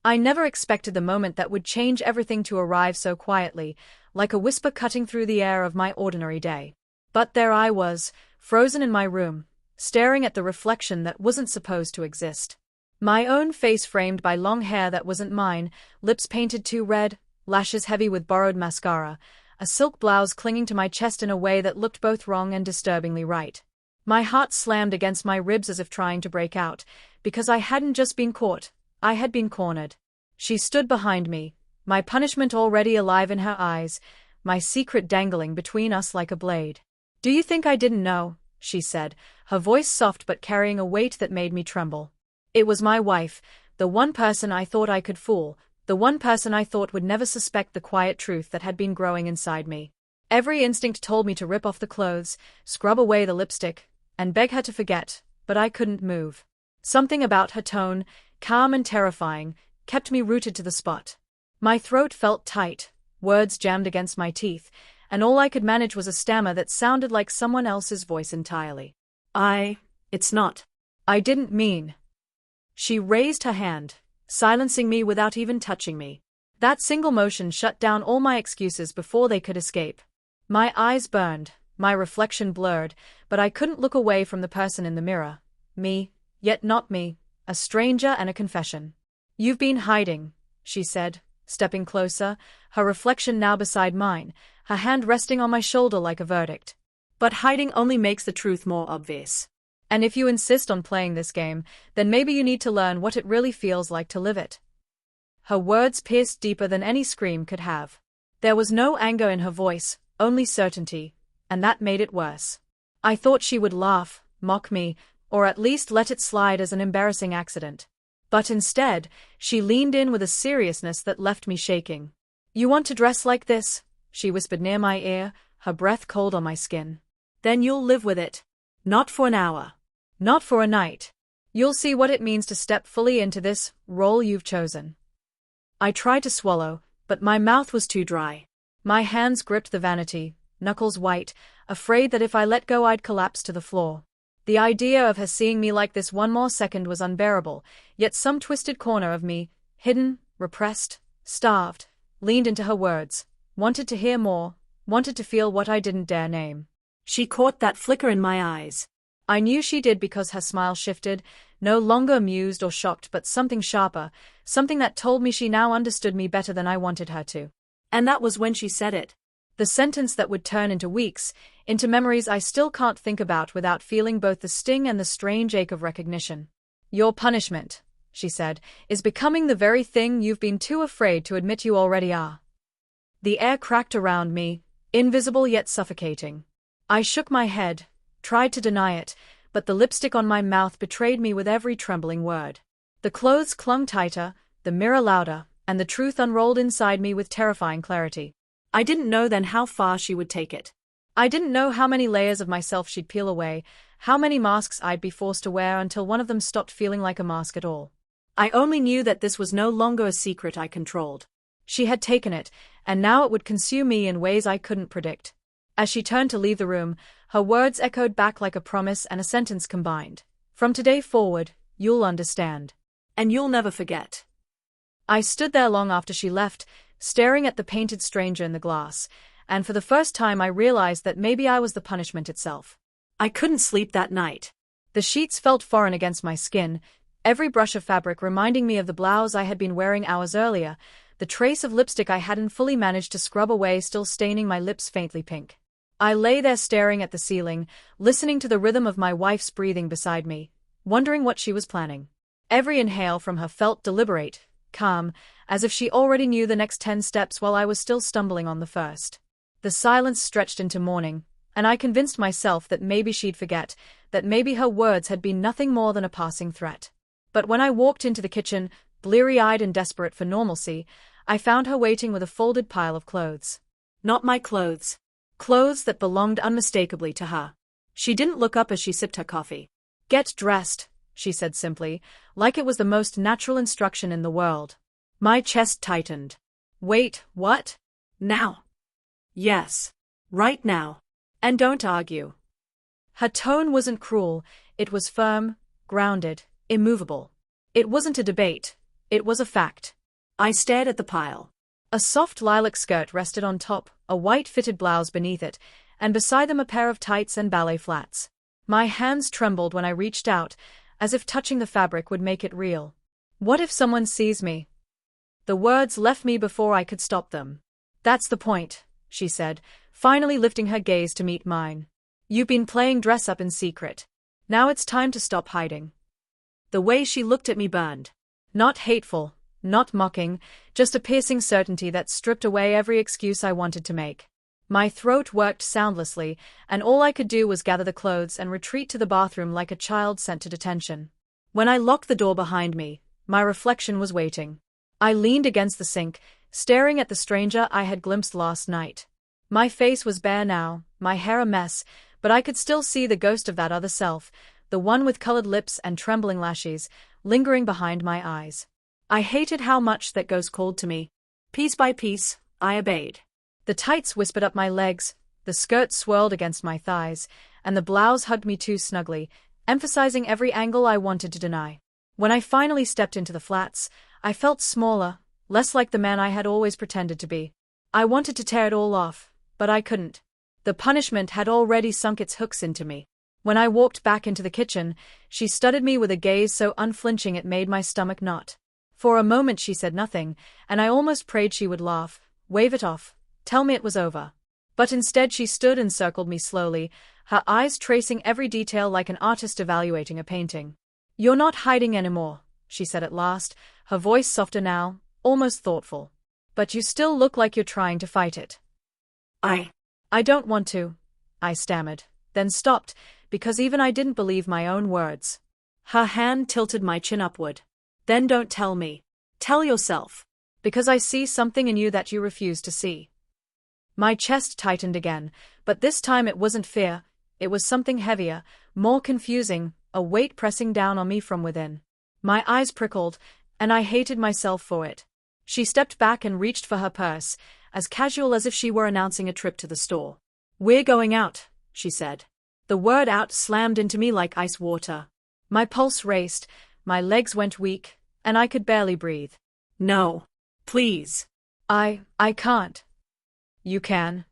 I never expected the moment that would change everything to arrive so quietly, like a whisper cutting through the air of my ordinary day. But there I was, frozen in my room, staring at the reflection that wasn't supposed to exist. My own face framed by long hair that wasn't mine, lips painted too red, lashes heavy with borrowed mascara, a silk blouse clinging to my chest in a way that looked both wrong and disturbingly right. My heart slammed against my ribs as if trying to break out, because I hadn't just been caught, I had been cornered. She stood behind me, my punishment already alive in her eyes, my secret dangling between us like a blade. "Do you think I didn't know?" she said, her voice soft but carrying a weight that made me tremble. It was my wife, the one person I thought I could fool, the one person I thought would never suspect the quiet truth that had been growing inside me. Every instinct told me to rip off the clothes, scrub away the lipstick, and beg her to forget, but I couldn't move. Something about her tone, calm and terrifying, kept me rooted to the spot. My throat felt tight, words jammed against my teeth, and all I could manage was a stammer that sounded like someone else's voice entirely. It's not. I didn't mean. She raised her hand, silencing me without even touching me. That single motion shut down all my excuses before they could escape. My eyes burned, my reflection blurred, but I couldn't look away from the person in the mirror. Me, yet not me, a stranger and a confession. "You've been hiding," she said, stepping closer, her reflection now beside mine, her hand resting on my shoulder like a verdict. "But hiding only makes the truth more obvious. And if you insist on playing this game, then maybe you need to learn what it really feels like to live it." Her words pierced deeper than any scream could have. There was no anger in her voice, only certainty, and that made it worse. I thought she would laugh, mock me, or at least let it slide as an embarrassing accident. But instead, she leaned in with a seriousness that left me shaking. "You want to dress like this?" she whispered near my ear, her breath cold on my skin. "Then you'll live with it. Not for an hour. Not for a night. You'll see what it means to step fully into this role you've chosen." I tried to swallow, but my mouth was too dry. My hands gripped the vanity, knuckles white, afraid that if I let go I'd collapse to the floor. The idea of her seeing me like this one more second was unbearable, yet some twisted corner of me, hidden, repressed, starved, leaned into her words, wanted to hear more, wanted to feel what I didn't dare name. She caught that flicker in my eyes. I knew she did because her smile shifted, no longer amused or shocked but something sharper, something that told me she now understood me better than I wanted her to. And that was when she said it. The sentence that would turn into weeks, into memories I still can't think about without feeling both the sting and the strange ache of recognition. "Your punishment," she said, "is becoming the very thing you've been too afraid to admit you already are." The air cracked around me, invisible yet suffocating. I shook my head, tried to deny it, but the lipstick on my mouth betrayed me with every trembling word. The clothes clung tighter, the mirror louder, and the truth unrolled inside me with terrifying clarity. I didn't know then how far she would take it. I didn't know how many layers of myself she'd peel away, how many masks I'd be forced to wear until one of them stopped feeling like a mask at all. I only knew that this was no longer a secret I controlled. She had taken it, and now it would consume me in ways I couldn't predict. As she turned to leave the room, her words echoed back like a promise and a sentence combined. "From today forward, you'll understand. And you'll never forget." I stood there long after she left, staring at the painted stranger in the glass, and for the first time I realized that maybe I was the punishment itself. I couldn't sleep that night. The sheets felt foreign against my skin, every brush of fabric reminding me of the blouse I had been wearing hours earlier, the trace of lipstick I hadn't fully managed to scrub away still staining my lips faintly pink. I lay there staring at the ceiling, listening to the rhythm of my wife's breathing beside me, wondering what she was planning. Every inhale from her felt deliberate, calm, as if she already knew the next 10 steps while I was still stumbling on the first. The silence stretched into morning, and I convinced myself that maybe she'd forget, that maybe her words had been nothing more than a passing threat. But when I walked into the kitchen, bleary-eyed and desperate for normalcy, I found her waiting with a folded pile of clothes. Not my clothes. Clothes that belonged unmistakably to her. She didn't look up as she sipped her coffee. "Get dressed," she said simply, like it was the most natural instruction in the world. My chest tightened. "Wait, what? Now?" "Yes. Right now. And don't argue." Her tone wasn't cruel, it was firm, grounded, immovable. It wasn't a debate, it was a fact. I stared at the pile. A soft lilac skirt rested on top, a white fitted blouse beneath it, and beside them a pair of tights and ballet flats. My hands trembled when I reached out, as if touching the fabric would make it real. What if someone sees me? The words left me before I could stop them. That's the point, she said, finally lifting her gaze to meet mine. You've been playing dress up in secret. Now it's time to stop hiding. The way she looked at me burned. Not hateful, not mocking, just a piercing certainty that stripped away every excuse I wanted to make. My throat worked soundlessly, and all I could do was gather the clothes and retreat to the bathroom like a child sent to detention. When I locked the door behind me, my reflection was waiting. I leaned against the sink, staring at the stranger I had glimpsed last night. My face was bare now, my hair a mess, but I could still see the ghost of that other self, the one with colored lips and trembling lashes, lingering behind my eyes. I hated how much that ghost called to me. Piece by piece, I obeyed. The tights whispered up my legs, the skirt swirled against my thighs, and the blouse hugged me too snugly, emphasizing every angle I wanted to deny. When I finally stepped into the flats, I felt smaller, less like the man I had always pretended to be. I wanted to tear it all off, but I couldn't. The punishment had already sunk its hooks into me. When I walked back into the kitchen, she studied me with a gaze so unflinching it made my stomach knot. For a moment she said nothing, and I almost prayed she would laugh, wave it off, tell me it was over. But instead she stood and circled me slowly, her eyes tracing every detail like an artist evaluating a painting. You're not hiding anymore, she said at last, her voice softer now, almost thoughtful. But you still look like you're trying to fight it. I don't want to, I stammered, then stopped, because even I didn't believe my own words. Her hand tilted my chin upward. Then don't tell me. Tell yourself. Because I see something in you that you refuse to see. My chest tightened again, but this time it wasn't fear, it was something heavier, more confusing, a weight pressing down on me from within. My eyes prickled, and I hated myself for it. She stepped back and reached for her purse, as casual as if she were announcing a trip to the store. We're going out, she said. The word out slammed into me like ice water. My pulse raced, my legs went weak, and I could barely breathe. No. Please. I can't. You can.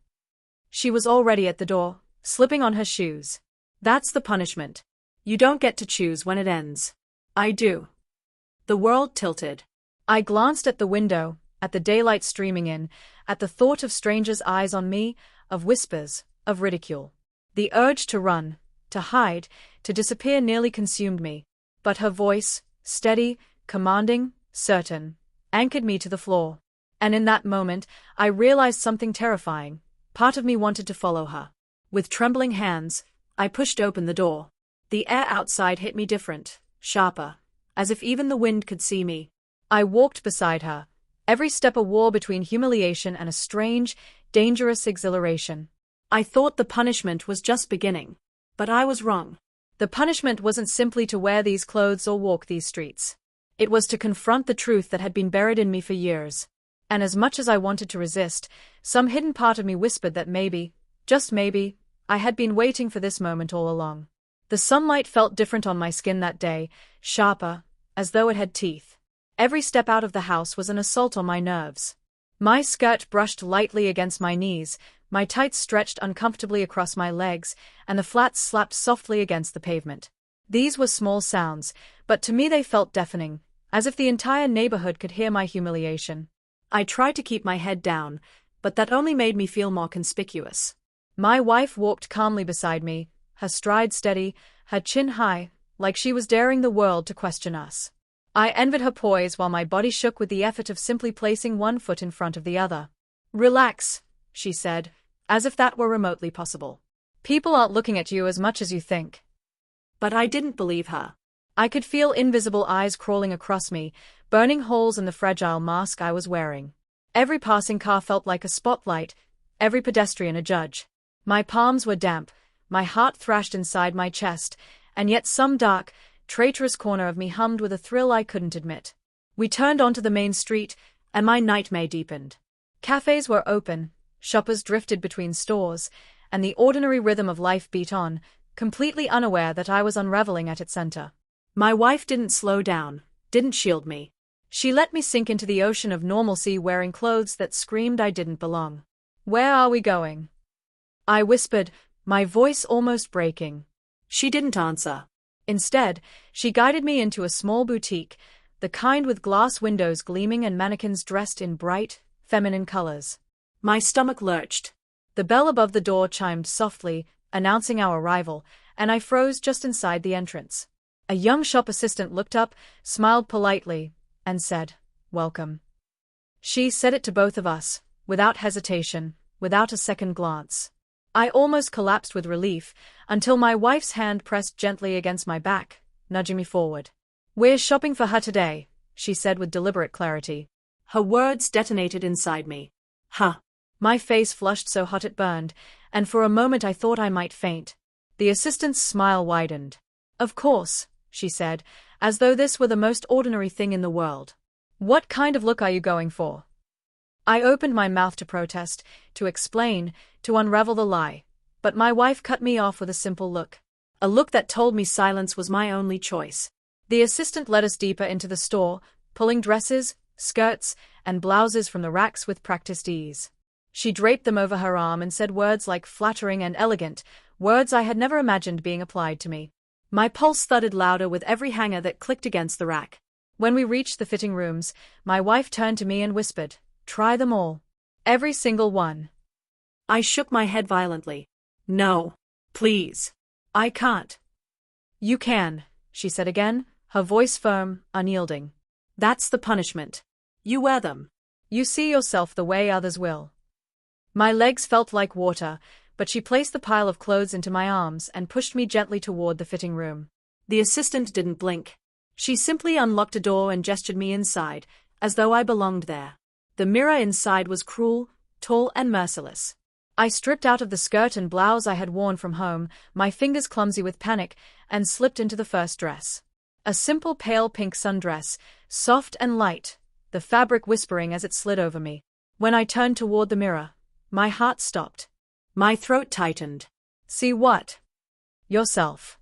She was already at the door, slipping on her shoes. That's the punishment. You don't get to choose when it ends. I do. The world tilted. I glanced at the window, at the daylight streaming in, at the thought of strangers' eyes on me, of whispers, of ridicule. The urge to run, to hide, to disappear nearly consumed me. But her voice, steady, commanding, certain, anchored me to the floor. And in that moment, I realized something terrifying. Part of me wanted to follow her. With trembling hands, I pushed open the door. The air outside hit me different, sharper, as if even the wind could see me. I walked beside her, every step a war between humiliation and a strange, dangerous exhilaration. I thought the punishment was just beginning. But I was wrong. The punishment wasn't simply to wear these clothes or walk these streets. It was to confront the truth that had been buried in me for years. And as much as I wanted to resist, some hidden part of me whispered that maybe, just maybe, I had been waiting for this moment all along. The sunlight felt different on my skin that day, sharper, as though it had teeth. Every step out of the house was an assault on my nerves. My skirt brushed lightly against my knees, my tights stretched uncomfortably across my legs, and the flats slapped softly against the pavement. These were small sounds, but to me they felt deafening, as if the entire neighborhood could hear my humiliation. I tried to keep my head down, but that only made me feel more conspicuous. My wife walked calmly beside me, her stride steady, her chin high, like she was daring the world to question us. I envied her poise while my body shook with the effort of simply placing one foot in front of the other. Relax, she said, as if that were remotely possible. People aren't looking at you as much as you think. But I didn't believe her. I could feel invisible eyes crawling across me, burning holes in the fragile mask I was wearing. Every passing car felt like a spotlight, every pedestrian a judge. My palms were damp, my heart thrashed inside my chest, and yet some dark, traitorous corner of me hummed with a thrill I couldn't admit. We turned onto the main street, and my nightmare deepened. Cafes were open, shoppers drifted between stores, and the ordinary rhythm of life beat on, completely unaware that I was unraveling at its center. My wife didn't slow down, didn't shield me. She let me sink into the ocean of normalcy wearing clothes that screamed I didn't belong. Where are we going? I whispered, my voice almost breaking. She didn't answer. Instead, she guided me into a small boutique, the kind with glass windows gleaming and mannequins dressed in bright, feminine colors. My stomach lurched. The bell above the door chimed softly, announcing our arrival, and I froze just inside the entrance. A young shop assistant looked up, smiled politely, and said, "Welcome." She said it to both of us, without hesitation, without a second glance. I almost collapsed with relief, until my wife's hand pressed gently against my back, nudging me forward. "We're shopping for her today," she said with deliberate clarity. Her words detonated inside me. Huh. My face flushed so hot it burned, and for a moment I thought I might faint. The assistant's smile widened. "Of course," she said, as though this were the most ordinary thing in the world. "What kind of look are you going for?" I opened my mouth to protest, to explain, to unravel the lie, but my wife cut me off with a simple look. A look that told me silence was my only choice. The assistant led us deeper into the store, pulling dresses, skirts, and blouses from the racks with practiced ease. She draped them over her arm and said words like flattering and elegant, words I had never imagined being applied to me. My pulse thudded louder with every hanger that clicked against the rack. When we reached the fitting rooms, my wife turned to me and whispered, "Try them all. Every single one." I shook my head violently. "No. Please. I can't." "You can," she said again, her voice firm, unyielding. "That's the punishment. You wear them. You see yourself the way others will." My legs felt like water, but she placed the pile of clothes into my arms and pushed me gently toward the fitting room. The assistant didn't blink. She simply unlocked a door and gestured me inside, as though I belonged there. The mirror inside was cruel, tall and merciless. I stripped out of the skirt and blouse I had worn from home, my fingers clumsy with panic, and slipped into the first dress. A simple pale pink sundress, soft and light, the fabric whispering as it slid over me. When I turned toward the mirror, my heart stopped. My throat tightened. "See what?" "Yourself."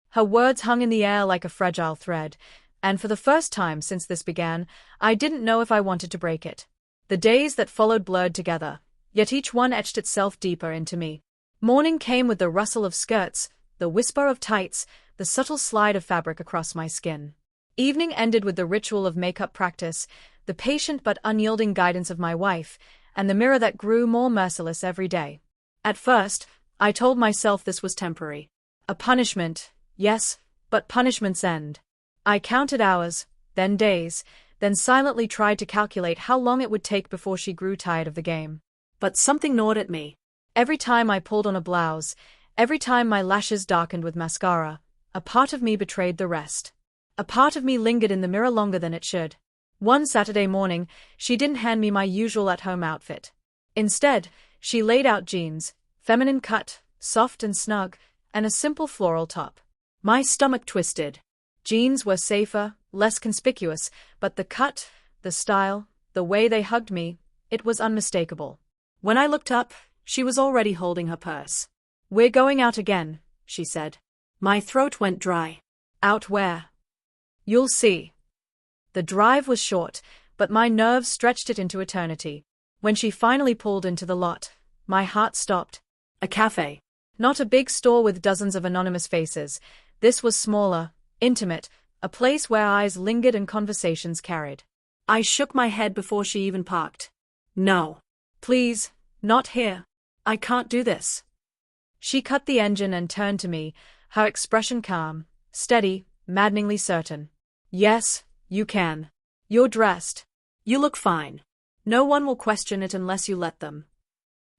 Her words hung in the air like a fragile thread, and for the first time since this began, I didn't know if I wanted to break it. The days that followed blurred together, yet each one etched itself deeper into me. Morning came with the rustle of skirts, the whisper of tights, the subtle slide of fabric across my skin. Evening ended with the ritual of makeup practice, the patient but unyielding guidance of my wife, and the mirror that grew more merciless every day. At first, I told myself this was temporary. A punishment, yes, but punishments end. I counted hours, then days, then silently tried to calculate how long it would take before she grew tired of the game. But something gnawed at me. Every time I pulled on a blouse, every time my lashes darkened with mascara, a part of me betrayed the rest. A part of me lingered in the mirror longer than it should. One Saturday morning, she didn't hand me my usual at-home outfit. Instead, she laid out jeans, feminine cut, soft and snug, and a simple floral top. My stomach twisted. Jeans were safer, less conspicuous, but the cut, the style, the way they hugged me, it was unmistakable. When I looked up, she was already holding her purse. "We're going out again," she said. My throat went dry. "Out where?" "You'll see." The drive was short, but my nerves stretched it into eternity. When she finally pulled into the lot, my heart stopped. A cafe. Not a big store with dozens of anonymous faces. This was smaller, intimate, a place where eyes lingered and conversations carried. I shook my head before she even parked. "No. "Please, not here. I can't do this." She cut the engine and turned to me, her expression calm, steady, maddeningly certain. "Yes, you can. You're dressed. You look fine. No one will question it unless you let them."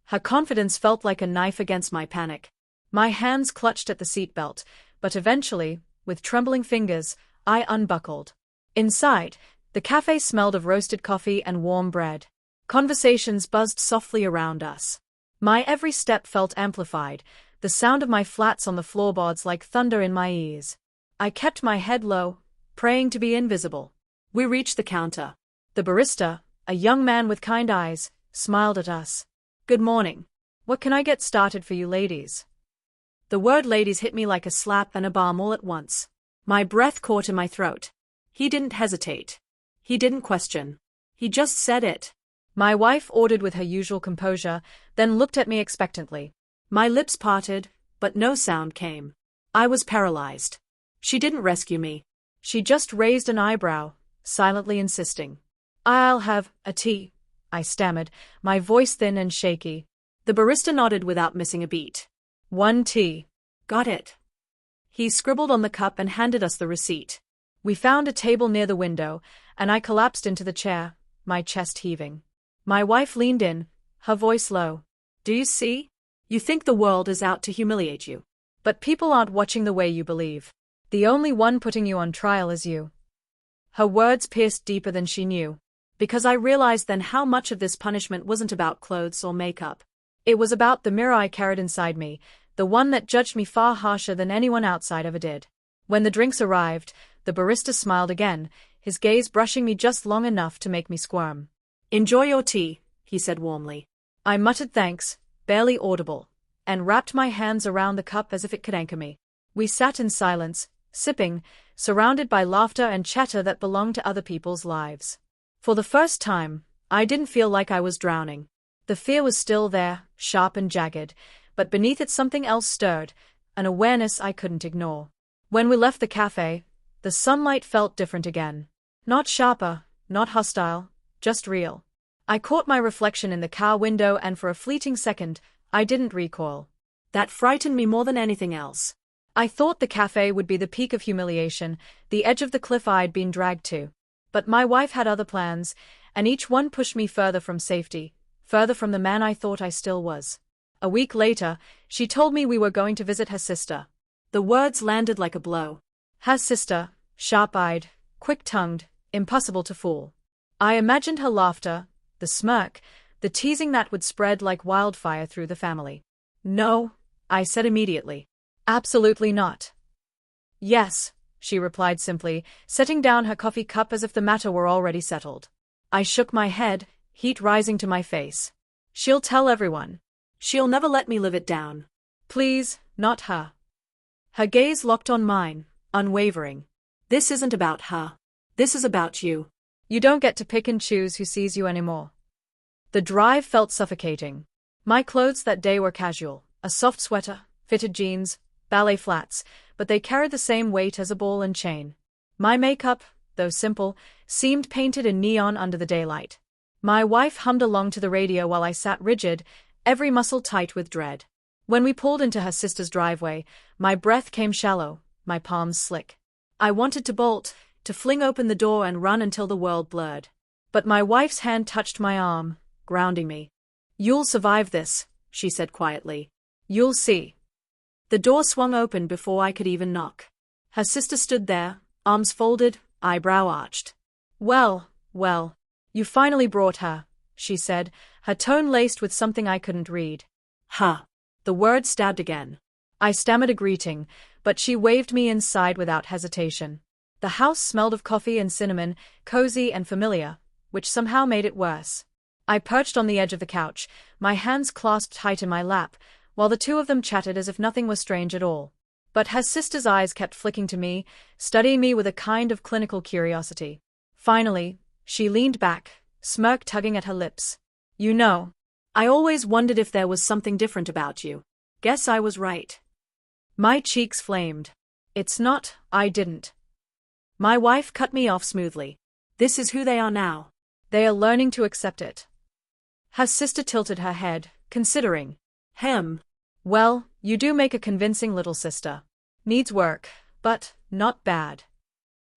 Her confidence felt like a knife against my panic. My hands clutched at the seatbelt, but eventually, with trembling fingers, I unbuckled. Inside, the cafe smelled of roasted coffee and warm bread. Conversations buzzed softly around us. My every step felt amplified, the sound of my flats on the floorboards like thunder in my ears. I kept my head low, praying to be invisible. We reached the counter. The barista, a young man with kind eyes, smiled at us. "Good morning. What can I get started for you ladies?" The word ladies hit me like a slap and a balm all at once. My breath caught in my throat. He didn't hesitate. He didn't question. He just said it. My wife ordered with her usual composure, then looked at me expectantly. My lips parted, but no sound came. I was paralyzed. She didn't rescue me. She just raised an eyebrow, silently insisting. "I'll have a tea," I stammered, my voice thin and shaky. The barista nodded without missing a beat. "1 tea." Got it. He scribbled on the cup and handed us the receipt. We found a table near the window, and I collapsed into the chair, my chest heaving. My wife leaned in, her voice low. "Do you see? You think the world is out to humiliate you. But people aren't watching the way you believe. The only one putting you on trial is you." Her words pierced deeper than she knew, because I realized then how much of this punishment wasn't about clothes or makeup. It was about the mirror I carried inside me, the one that judged me far harsher than anyone outside ever did. When the drinks arrived, the barista smiled again, his gaze brushing me just long enough to make me squirm. "Enjoy your tea," he said warmly. I muttered thanks, barely audible, and wrapped my hands around the cup as if it could anchor me. We sat in silence, sipping, surrounded by laughter and chatter that belonged to other people's lives. For the first time, I didn't feel like I was drowning. The fear was still there, sharp and jagged, but beneath it something else stirred, an awareness I couldn't ignore. When we left the cafe, the sunlight felt different again. Not sharper, not hostile, just real. I caught my reflection in the car window and for a fleeting second, I didn't recoil. That frightened me more than anything else. I thought the cafe would be the peak of humiliation, the edge of the cliff I'd been dragged to. But my wife had other plans, and each one pushed me further from safety, further from the man I thought I still was. A week later, she told me we were going to visit her sister. The words landed like a blow. Her sister, sharp-eyed, quick-tongued, impossible to fool. I imagined her laughter, the smirk, the teasing that would spread like wildfire through the family. "No," I said immediately. "Absolutely not." "Yes," she replied simply, setting down her coffee cup as if the matter were already settled. I shook my head, heat rising to my face. "She'll tell everyone." "She'll never let me live it down." "Please, not her." Her gaze locked on mine, unwavering. "This isn't about her. This is about you." "You don't get to pick and choose who sees you anymore." The drive felt suffocating. My clothes that day were casual, a soft sweater, fitted jeans, ballet flats, but they carried the same weight as a ball and chain. My makeup, though simple, seemed painted in neon under the daylight. My wife hummed along to the radio while I sat rigid, every muscle tight with dread. When we pulled into her sister's driveway, my breath came shallow, my palms slick. I wanted to bolt, to fling open the door and run until the world blurred. But my wife's hand touched my arm, grounding me. "You'll survive this," she said quietly. "You'll see." The door swung open before I could even knock. Her sister stood there, arms folded, eyebrow arched. Well, you finally brought her," she said, her tone laced with something I couldn't read. "Huh." The word stabbed again. I stammered a greeting, but she waved me inside without hesitation. The house smelled of coffee and cinnamon, cozy and familiar, which somehow made it worse. I perched on the edge of the couch, my hands clasped tight in my lap, while the two of them chatted as if nothing was strange at all. But her sister's eyes kept flicking to me, studying me with a kind of clinical curiosity. Finally, she leaned back, smirk tugging at her lips. "You know, I always wondered if there was something different about you. Guess I was right." My cheeks flamed. "It's not, I didn't." My wife cut me off smoothly. "This is who they are now. They are learning to accept it." Her sister tilted her head, considering. "Well, you do make a convincing little sister. Needs work, but not bad."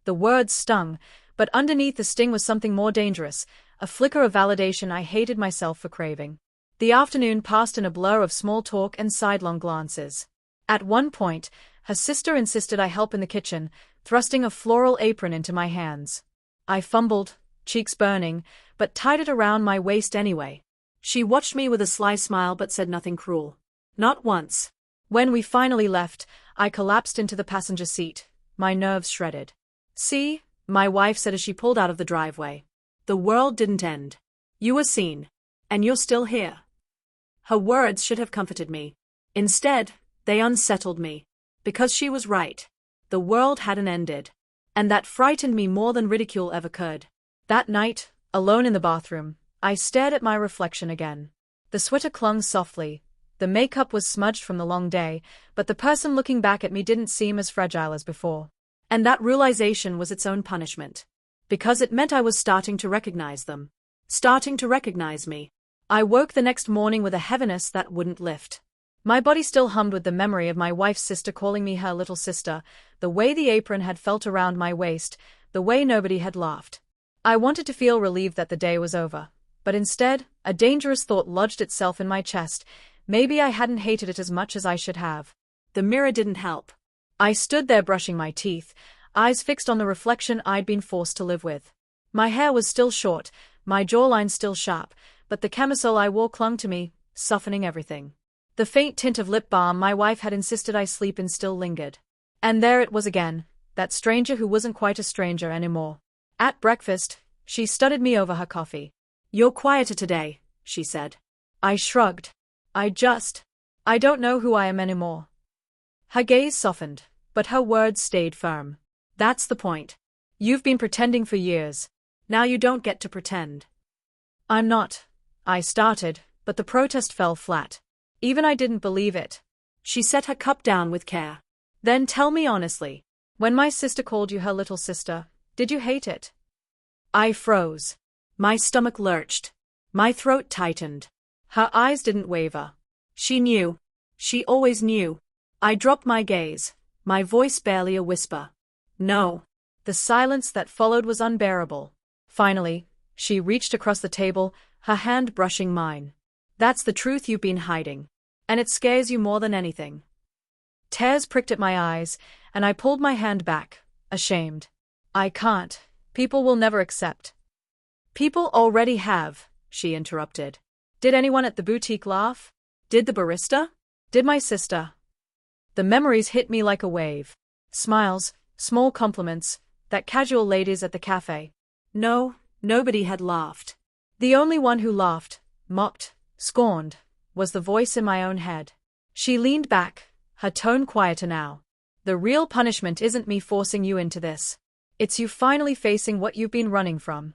The words stung, but underneath the sting was something more dangerous, a flicker of validation I hated myself for craving. The afternoon passed in a blur of small talk and sidelong glances. At one point, her sister insisted I help in the kitchen, thrusting a floral apron into my hands. I fumbled, cheeks burning, but tied it around my waist anyway. She watched me with a sly smile but said nothing cruel. Not once. When we finally left, I collapsed into the passenger seat, my nerves shredded. "See," my wife said as she pulled out of the driveway. "The world didn't end. You were seen. And you're still here." Her words should have comforted me. Instead, they unsettled me. Because she was right. The world hadn't ended. And that frightened me more than ridicule ever could. That night, alone in the bathroom, I stared at my reflection again. The sweater clung softly, the makeup was smudged from the long day, but the person looking back at me didn't seem as fragile as before. And that realization was its own punishment. Because it meant I was starting to recognize them. Starting to recognize me. I woke the next morning with a heaviness that wouldn't lift. My body still hummed with the memory of my wife's sister calling me her little sister, the way the apron had felt around my waist, the way nobody had laughed. I wanted to feel relieved that the day was over. But instead, a dangerous thought lodged itself in my chest. Maybe I hadn't hated it as much as I should have. The mirror didn't help. I stood there brushing my teeth, eyes fixed on the reflection I'd been forced to live with. My hair was still short, my jawline still sharp, but the camisole I wore clung to me, softening everything. The faint tint of lip balm my wife had insisted I sleep in still lingered. And there it was again, that stranger who wasn't quite a stranger anymore. At breakfast, she studied me over her coffee. "You're quieter today," she said. I shrugged. I don't know who I am anymore." Her gaze softened, but her words stayed firm. "That's the point. You've been pretending for years. Now you don't get to pretend." "I'm not," I started, but the protest fell flat. Even I didn't believe it. She set her cup down with care. "Then tell me honestly, when my sister called you her little sister, did you hate it?" I froze. My stomach lurched. My throat tightened. Her eyes didn't waver. She knew. She always knew. I dropped my gaze, my voice barely a whisper. "No." The silence that followed was unbearable. Finally, she reached across the table, her hand brushing mine. "That's the truth you've been hiding. And it scares you more than anything." Tears pricked at my eyes, and I pulled my hand back, ashamed. "I can't. People will never accept." "People already have," she interrupted. "Did anyone at the boutique laugh? Did the barista? Did my sister?" The memories hit me like a wave. Smiles, small compliments, that casual ladies at the cafe. No, nobody had laughed. The only one who laughed, mocked, scorned, was the voice in my own head. She leaned back, her tone quieter now. "The real punishment isn't me forcing you into this. It's you finally facing what you've been running from."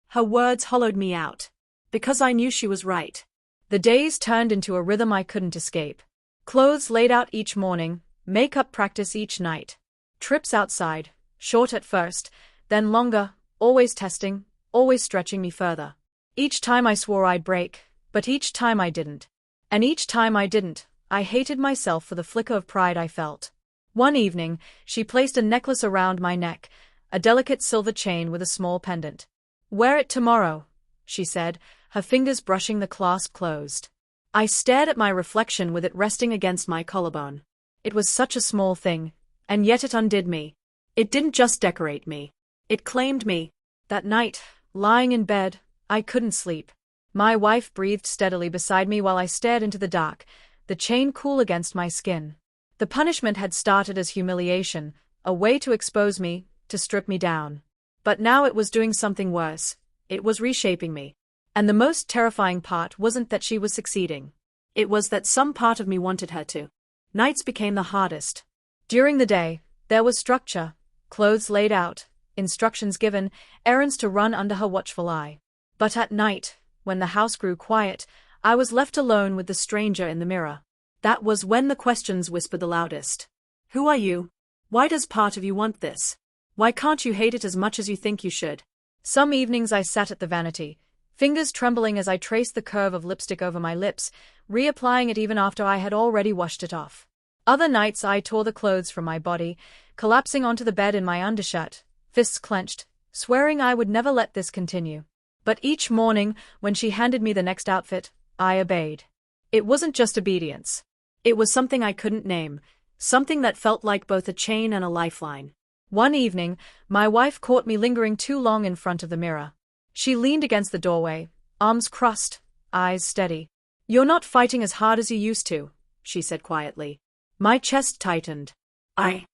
Her words hollowed me out. Because I knew she was right. The days turned into a rhythm I couldn't escape. Clothes laid out each morning, makeup practice each night. Trips outside, short at first, then longer, always testing, always stretching me further. Each time I swore I'd break, but each time I didn't. And each time I didn't, I hated myself for the flicker of pride I felt. One evening, she placed a necklace around my neck, a delicate silver chain with a small pendant. "Wear it tomorrow," she said, her fingers brushing the clasp closed. I stared at my reflection with it resting against my collarbone. It was such a small thing, and yet it undid me. It didn't just decorate me. It claimed me. That night, lying in bed, I couldn't sleep. My wife breathed steadily beside me while I stared into the dark, the chain cool against my skin. The punishment had started as humiliation, a way to expose me, to strip me down. But now it was doing something worse. It was reshaping me. And the most terrifying part wasn't that she was succeeding. It was that some part of me wanted her to. Nights became the hardest. During the day, there was structure, clothes laid out, instructions given, errands to run under her watchful eye. But at night, when the house grew quiet, I was left alone with the stranger in the mirror. That was when the questions whispered the loudest. "Who are you? Why does part of you want this? Why can't you hate it as much as you think you should?" Some evenings I sat at the vanity, fingers trembling as I traced the curve of lipstick over my lips, reapplying it even after I had already washed it off. Other nights I tore the clothes from my body, collapsing onto the bed in my undershirt, fists clenched, swearing I would never let this continue. But each morning, when she handed me the next outfit, I obeyed. It wasn't just obedience. It was something I couldn't name, something that felt like both a chain and a lifeline. One evening, my wife caught me lingering too long in front of the mirror. She leaned against the doorway, arms crossed, eyes steady. "You're not fighting as hard as you used to," she said quietly. My chest tightened. I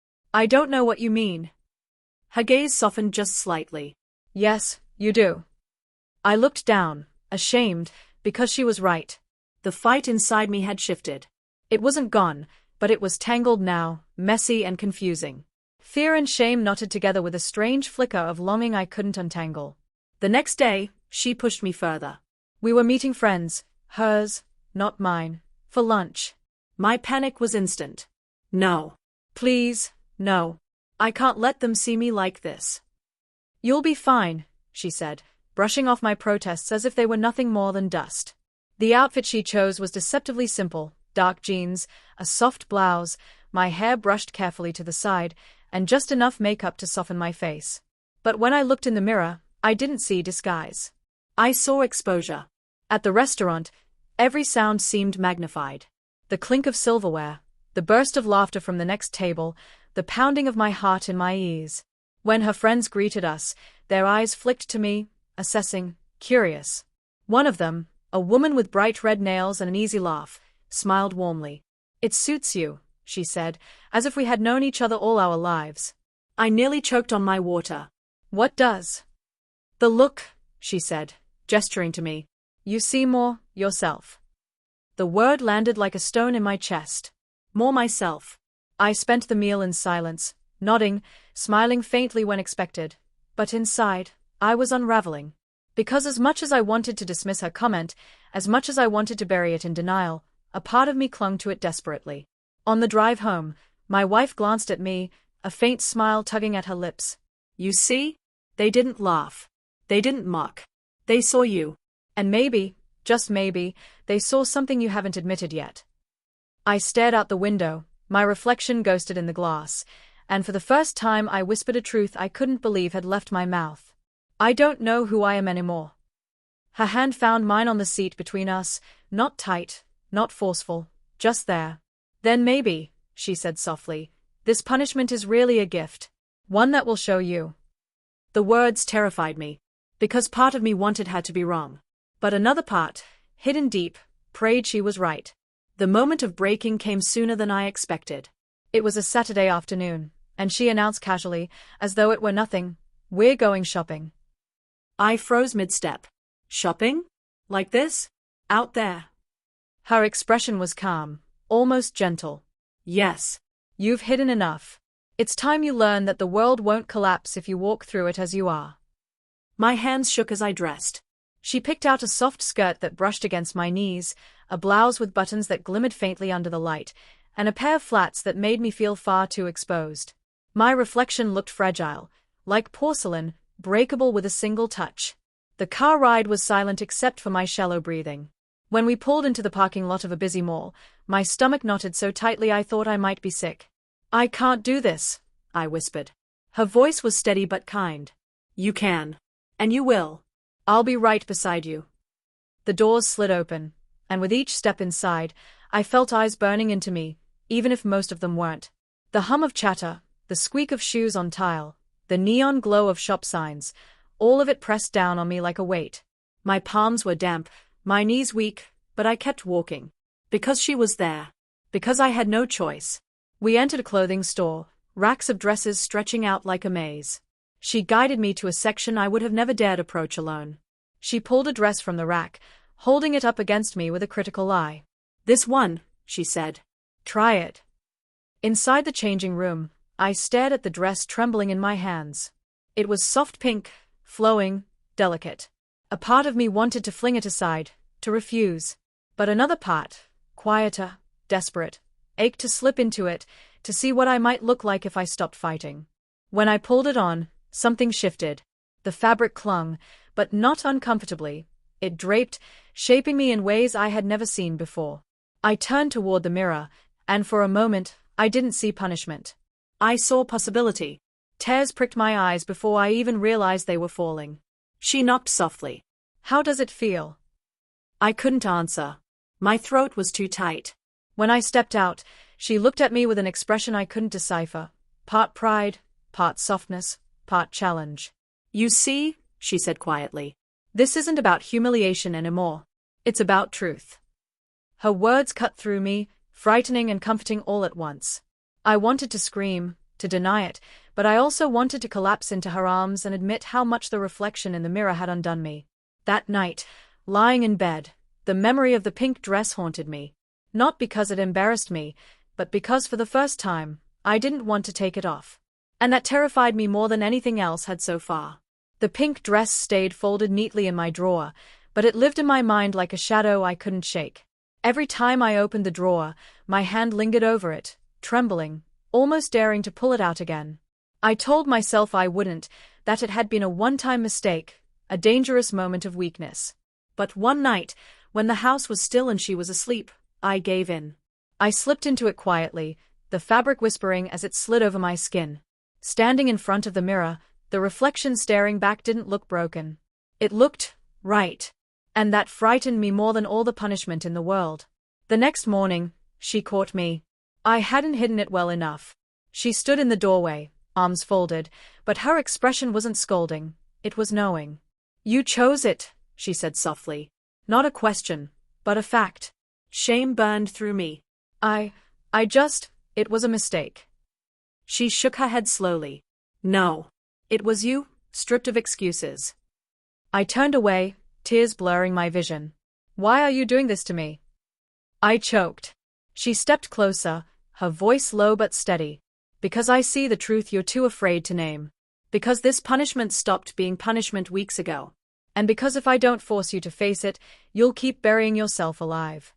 don't know what you mean." Her gaze softened just slightly. "Yes, you do." I looked down, ashamed, because she was right. The fight inside me had shifted. It wasn't gone, but it was tangled now, messy and confusing. Fear and shame knotted together with a strange flicker of longing I couldn't untangle. The next day, she pushed me further. We were meeting friends, hers, not mine, for lunch. My panic was instant. No. Please, no. I can't let them see me like this. You'll be fine, she said, brushing off my protests as if they were nothing more than dust. The outfit she chose was deceptively simple: dark jeans, a soft blouse, my hair brushed carefully to the side, and just enough makeup to soften my face. But when I looked in the mirror, I didn't see disguise. I saw exposure. At the restaurant, every sound seemed magnified. The clink of silverware, the burst of laughter from the next table, the pounding of my heart in my ears. When her friends greeted us, their eyes flicked to me, assessing, curious. One of them, a woman with bright red nails and an easy laugh, smiled warmly. "It suits you," she said, as if we had known each other all our lives. I nearly choked on my water. "What does?" "The look," she said, gesturing to me. "You see more yourself." The word landed like a stone in my chest. More myself. I spent the meal in silence, nodding, smiling faintly when expected. But inside, I was unraveling. Because as much as I wanted to dismiss her comment, as much as I wanted to bury it in denial, a part of me clung to it desperately. On the drive home, my wife glanced at me, a faint smile tugging at her lips. "You see? They didn't laugh. They didn't mock. They saw you. And maybe, just maybe, they saw something you haven't admitted yet." I stared out the window, my reflection ghosted in the glass, and for the first time I whispered a truth I couldn't believe had left my mouth. "I don't know who I am anymore." Her hand found mine on the seat between us, not tight, not forceful, just there. "Then maybe," she said softly, "this punishment is really a gift. One that will show you." The words terrified me, because part of me wanted her to be wrong. But another part, hidden deep, prayed she was right. The moment of breaking came sooner than I expected. It was a Saturday afternoon, and she announced casually, as though it were nothing, "We're going shopping." I froze mid-step. Shopping? Like this? Out there? Her expression was calm, almost gentle. "Yes. You've hidden enough. It's time you learn that the world won't collapse if you walk through it as you are." My hands shook as I dressed. She picked out a soft skirt that brushed against my knees, a blouse with buttons that glimmered faintly under the light, and a pair of flats that made me feel far too exposed. My reflection looked fragile, like porcelain, breakable with a single touch. The car ride was silent except for my shallow breathing. When we pulled into the parking lot of a busy mall, my stomach knotted so tightly I thought I might be sick. "I can't do this," I whispered. Her voice was steady but kind. "You can. And you will. I'll be right beside you." The doors slid open, and with each step inside, I felt eyes burning into me, even if most of them weren't. The hum of chatter, the squeak of shoes on tile, the neon glow of shop signs, all of it pressed down on me like a weight. My palms were damp, my knees weak, but I kept walking. Because she was there. Because I had no choice. We entered a clothing store, racks of dresses stretching out like a maze. She guided me to a section I would have never dared approach alone. She pulled a dress from the rack, holding it up against me with a critical eye. "This one," she said. "Try it." Inside the changing room, I stared at the dress trembling in my hands. It was soft pink, flowing, delicate. A part of me wanted to fling it aside, to refuse. But another part, quieter, desperate, ached to slip into it, to see what I might look like if I stopped fighting. When I pulled it on, something shifted. The fabric clung, but not uncomfortably. It draped, shaping me in ways I had never seen before. I turned toward the mirror, and for a moment, I didn't see punishment. I saw possibility. Tears pricked my eyes before I even realized they were falling. She knocked softly. "How does it feel?" I couldn't answer. My throat was too tight. When I stepped out, she looked at me with an expression I couldn't decipher. Part pride, part softness, part challenge. "You see," she said quietly. "This isn't about humiliation anymore. It's about truth." Her words cut through me, frightening and comforting all at once. I wanted to scream, to deny it, but I also wanted to collapse into her arms and admit how much the reflection in the mirror had undone me. That night, lying in bed, the memory of the pink dress haunted me. Not because it embarrassed me, but because for the first time, I didn't want to take it off. And that terrified me more than anything else had so far. The pink dress stayed folded neatly in my drawer, but it lived in my mind like a shadow I couldn't shake. Every time I opened the drawer, my hand lingered over it, trembling, almost daring to pull it out again. I told myself I wouldn't, that it had been a one-time mistake, a dangerous moment of weakness. But one night, when the house was still and she was asleep, I gave in. I slipped into it quietly, the fabric whispering as it slid over my skin. Standing in front of the mirror, the reflection staring back didn't look broken. It looked right. And that frightened me more than all the punishment in the world. The next morning, she caught me. I hadn't hidden it well enough. She stood in the doorway, arms folded, but her expression wasn't scolding, it was knowing. "You chose it," she said softly. Not a question, but a fact. Shame burned through me. It was a mistake. She shook her head slowly. "No. It was you, stripped of excuses." I turned away, tears blurring my vision. "Why are you doing this to me?" I choked. She stepped closer, her voice low but steady. "Because I see the truth you're too afraid to name. Because this punishment stopped being punishment weeks ago. And because if I don't force you to face it, you'll keep burying yourself alive."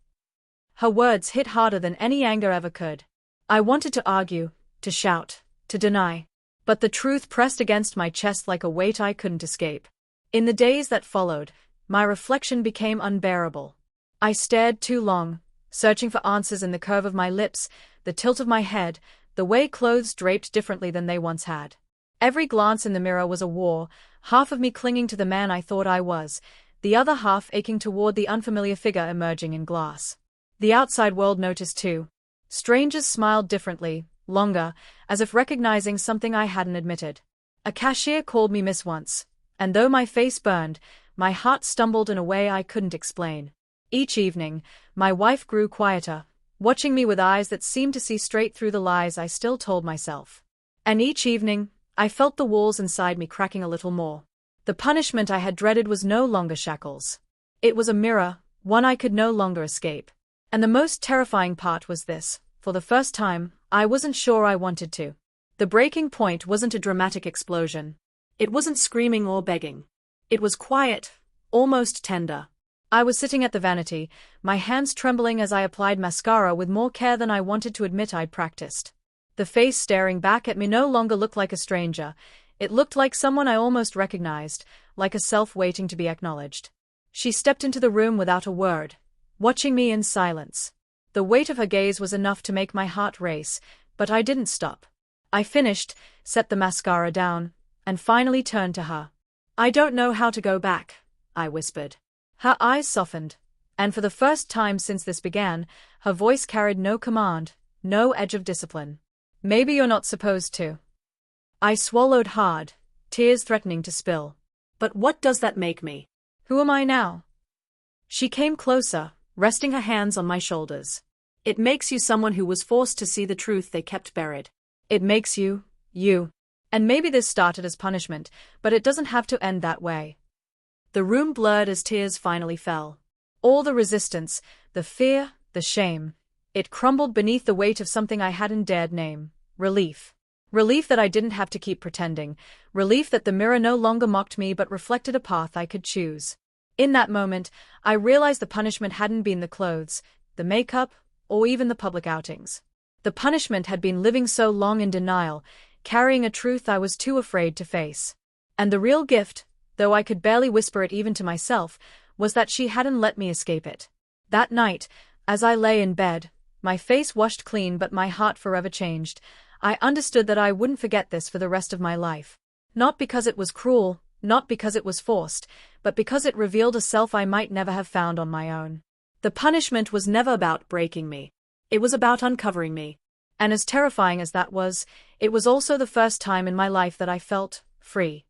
Her words hit harder than any anger ever could. I wanted to argue, to shout, to deny. But the truth pressed against my chest like a weight I couldn't escape. In the days that followed, my reflection became unbearable. I stared too long, searching for answers in the curve of my lips, the tilt of my head, the way clothes draped differently than they once had. Every glance in the mirror was a war, half of me clinging to the man I thought I was, the other half aching toward the unfamiliar figure emerging in glass. The outside world noticed too. Strangers smiled differently, longer, as if recognizing something I hadn't admitted. A cashier called me miss once, and though my face burned, my heart stumbled in a way I couldn't explain. Each evening, my wife grew quieter, watching me with eyes that seemed to see straight through the lies I still told myself. And each evening, I felt the walls inside me cracking a little more. The punishment I had dreaded was no longer shackles. It was a mirror, one I could no longer escape. And the most terrifying part was this: for the first time, I wasn't sure I wanted to. The breaking point wasn't a dramatic explosion. It wasn't screaming or begging. It was quiet, almost tender. I was sitting at the vanity, my hands trembling as I applied mascara with more care than I wanted to admit I'd practiced. The face staring back at me no longer looked like a stranger, it looked like someone I almost recognized, like a self waiting to be acknowledged. She stepped into the room without a word, watching me in silence. The weight of her gaze was enough to make my heart race, but I didn't stop. I finished, set the mascara down, and finally turned to her. "I don't know how to go back," I whispered. Her eyes softened, and for the first time since this began, her voice carried no command, no edge of discipline. "Maybe you're not supposed to." I swallowed hard, tears threatening to spill. "But what does that make me? Who am I now?" She came closer, resting her hands on my shoulders. "It makes you someone who was forced to see the truth they kept buried. It makes you, you. And maybe this started as punishment, but it doesn't have to end that way." The room blurred as tears finally fell. All the resistance, the fear, the shame. It crumbled beneath the weight of something I hadn't dared name. Relief. Relief that I didn't have to keep pretending. Relief that the mirror no longer mocked me but reflected a path I could choose. In that moment, I realized the punishment hadn't been the clothes, the makeup, or even the public outings. The punishment had been living so long in denial, carrying a truth I was too afraid to face. And the real gift, though I could barely whisper it even to myself, was that she hadn't let me escape it. That night, as I lay in bed, my face washed clean but my heart forever changed, I understood that I wouldn't forget this for the rest of my life. Not because it was cruel, not because it was forced, but because it revealed a self I might never have found on my own. The punishment was never about breaking me. It was about uncovering me. And as terrifying as that was, it was also the first time in my life that I felt free.